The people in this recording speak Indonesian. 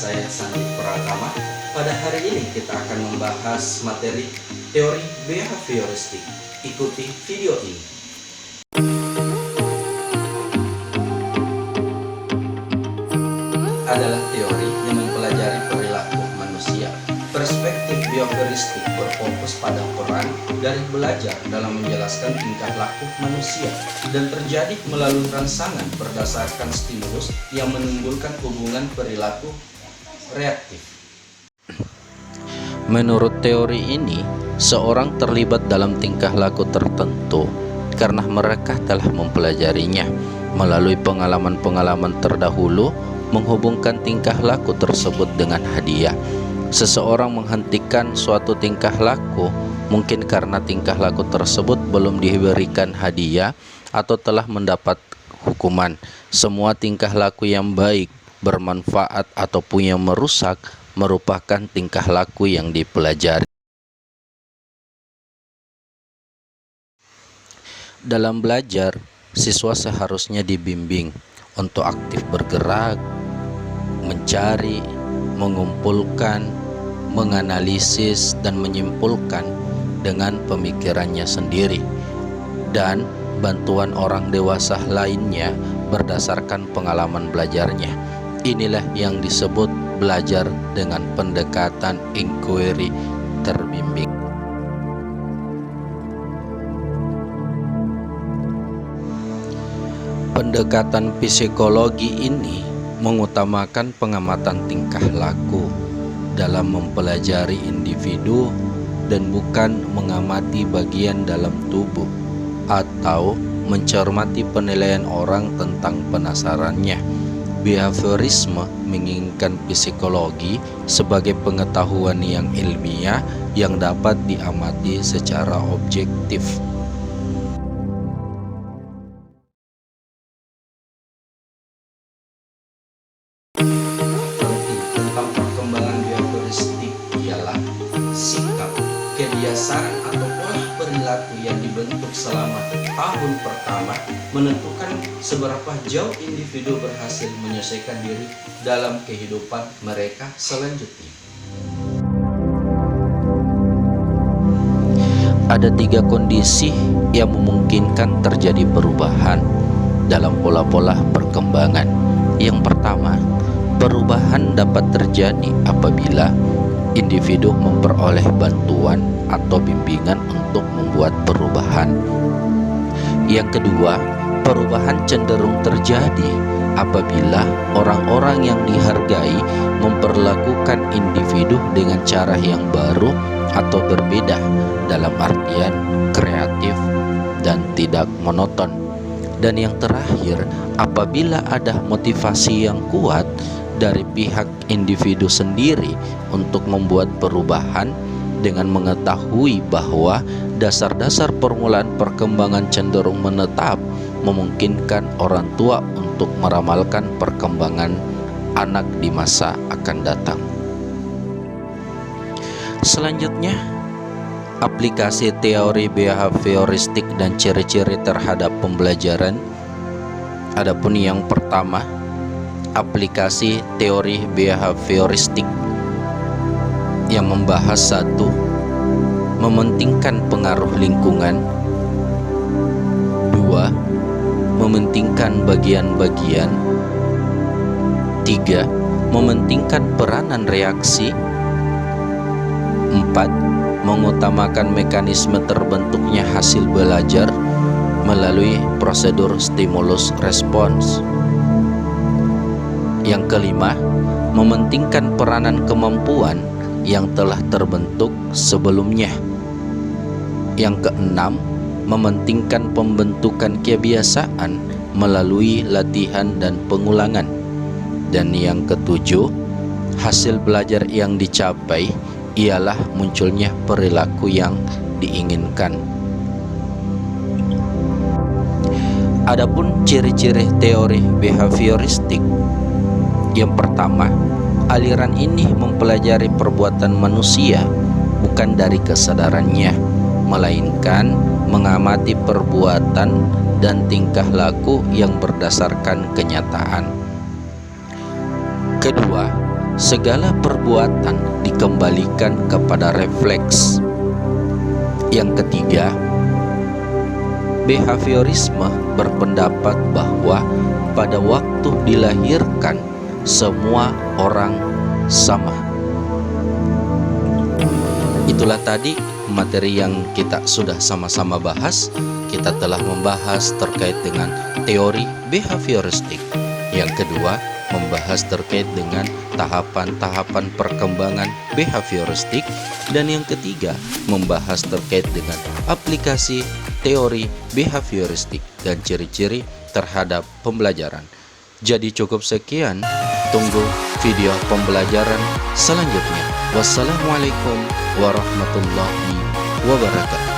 saya Sandi Pratama. Pada hari ini kita akan membahas materi teori behavioristik. Ikuti video ini. Adalah teori yang mempelajari perilaku manusia. Perspektif behavioristik berfokus pada peran dari belajar dalam menjelaskan tingkah laku manusia dan terjadi melalui rangsangan berdasarkan stimulus yang menimbulkan hubungan perilaku reaktif. Menurut teori ini, seorang terlibat dalam tingkah laku tertentu karena mereka telah mempelajarinya melalui pengalaman-pengalaman terdahulu, menghubungkan tingkah laku tersebut dengan hadiah. Seseorang menghentikan suatu tingkah laku mungkin karena tingkah laku tersebut belum diberikan hadiah atau telah mendapat hukuman. Semua tingkah laku yang baik, bermanfaat ataupun yang merusak merupakan tingkah laku yang dipelajari. Dalam belajar, siswa seharusnya dibimbing untuk aktif bergerak, mencari, mengumpulkan, menganalisis dan menyimpulkan dengan pemikirannya sendiri, dan bantuan orang dewasa lainnya berdasarkan pengalaman belajarnya. Inilah yang disebut belajar dengan pendekatan inquiry terbimbing. Pendekatan psikologi ini mengutamakan pengamatan tingkah laku dalam mempelajari individu dan bukan mengamati bagian dalam tubuh atau mencermati penilaian orang tentang penasarannya. Behaviorisme menginginkan psikologi sebagai pengetahuan yang ilmiah yang dapat diamati secara objektif. Tentang perkembangan behavioristik ialah sikap, kebiasaan atau pola perilaku yang dibentuk selama tahun pertama menentukan seberapa jauh individu berhasil menyesuaikan diri dalam kehidupan mereka selanjutnya. Ada 3 kondisi yang memungkinkan terjadi perubahan dalam pola-pola perkembangan. Yang pertama, perubahan dapat terjadi apabila individu memperoleh bantuan atau bimbingan untuk membuat perubahan. Yang kedua, perubahan cenderung terjadi apabila orang-orang yang dihargai memperlakukan individu dengan cara yang baru atau berbeda, dalam artian kreatif dan tidak monoton. Dan yang terakhir, apabila ada motivasi yang kuat dari pihak individu sendiri untuk membuat perubahan dengan mengetahui bahwa dasar-dasar permulaan perkembangan cenderung menetap, memungkinkan orang tua untuk meramalkan perkembangan anak di masa akan datang. Selanjutnya, aplikasi teori behavioristik dan ciri-ciri terhadap pembelajaran. Adapun yang pertama, aplikasi teori behavioristik yang membahas 1. Mementingkan pengaruh lingkungan. 2. Mementingkan bagian-bagian. 3. Mementingkan peranan reaksi. 4. Mengutamakan mekanisme terbentuknya hasil belajar melalui prosedur stimulus respons. Yang kelima, mementingkan peranan kemampuan yang telah terbentuk sebelumnya. Yang keenam, mementingkan pembentukan kebiasaan melalui latihan dan pengulangan. Dan yang ketujuh, hasil belajar yang dicapai ialah munculnya perilaku yang diinginkan. Adapun ciri-ciri teori behavioristik. Yang pertama, aliran ini mempelajari perbuatan manusia bukan dari kesadarannya, melainkan mengamati perbuatan dan tingkah laku yang berdasarkan kenyataan. Kedua, segala perbuatan dikembalikan kepada refleks. Yang ketiga, behaviorisme berpendapat bahwa pada waktu dilahirkan semua orang sama. Itulah tadi materi yang kita sudah sama-sama bahas. Kita telah membahas terkait dengan teori behavioristik. Yang kedua, membahas terkait dengan tahapan-tahapan perkembangan behavioristik. Dan yang ketiga, membahas terkait dengan aplikasi teori behavioristik dan ciri-ciri terhadap pembelajaran. Jadi cukup sekian, tunggu video pembelajaran selanjutnya. Wassalamualaikum warahmatullahi wabarakatuh.